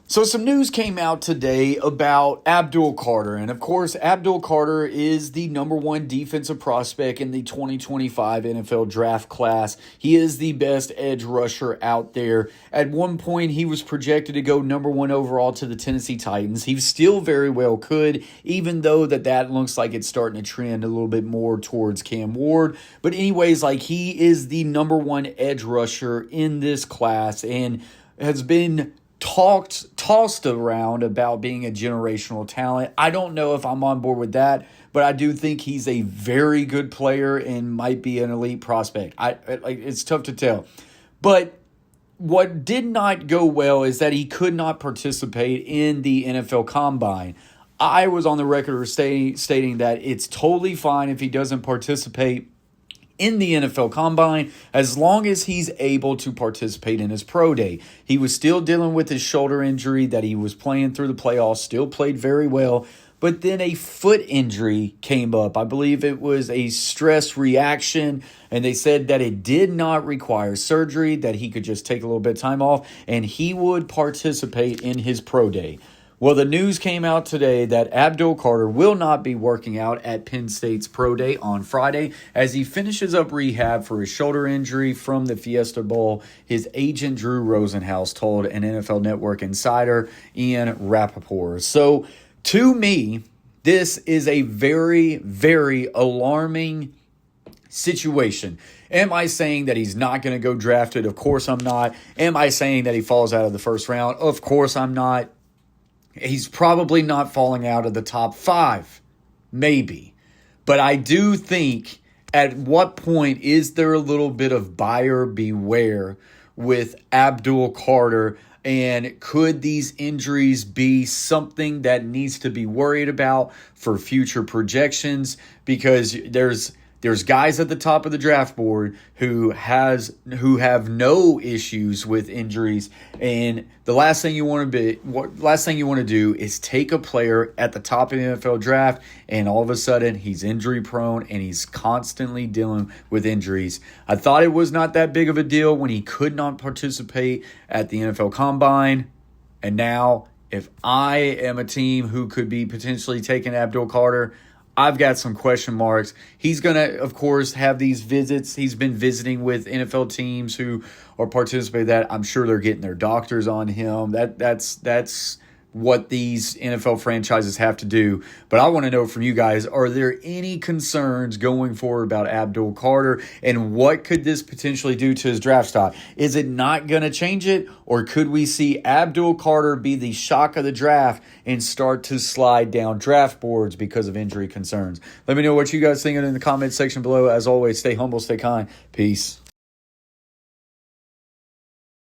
So some news came out today about Abdul Carter. And of course, Abdul Carter is the number one defensive prospect in the 2025 NFL draft class. He is the best edge rusher out there. At one point, he was projected to go number one overall to the Tennessee Titans. He still very well could, even though that looks like it's starting to trend a little bit more towards Cam Ward. But anyways, he is the number one edge rusher in this class and has been tossed around about being a generational talent. I don't know if I'm on board with that, but I do think he's a very good player and might be an elite prospect. It's tough to tell. But what did not go well is that he could not participate in the NFL Combine. I was on the record stating that it's totally fine if he doesn't participate in the NFL Combine, as long as he's able to participate in his pro day. He was still dealing with his shoulder injury that he was playing through the playoffs, still played very well, but then a foot injury came up. I believe it was a stress reaction, and they said that it did not require surgery, that he could just take a little bit of time off, and he would participate in his pro day. Well, the news came out today that Abdul Carter will not be working out at Penn State's Pro Day on Friday as he finishes up rehab for his shoulder injury from the Fiesta Bowl, his agent Drew Rosenhaus told an NFL Network insider Ian Rappaport. So, to me, this is a very, very alarming situation. Am I saying that he's not going to go drafted? Of course I'm not. Am I saying that he falls out of the first round? Of course I'm not. He's probably not falling out of the top 5, maybe. But I do think, at what point is there a little bit of buyer beware with Abdul Carter? And could these injuries be something that needs to be worried about for future projections? Because there's guys at the top of the draft board who have no issues with injuries, and the last thing you want to do is take a player at the top of the NFL draft and all of a sudden he's injury prone and he's constantly dealing with injuries. I thought it was not that big of a deal when he could not participate at the NFL Combine, and now if I am a team who could be potentially taking Abdul Carter, I've got some question marks. He's going to, of course, have these visits. He's been visiting with NFL teams who are participating in that. I'm sure they're getting their doctors on him. That's what these NFL franchises have to do. But I want to know from you guys, are there any concerns going forward about Abdul Carter, and what could this potentially do to his draft stock? Is it not going to change it, or could we see Abdul Carter be the shock of the draft and start to slide down draft boards because of injury concerns? Let me know what you guys think in the comments section below. As always, stay humble, stay kind. Peace.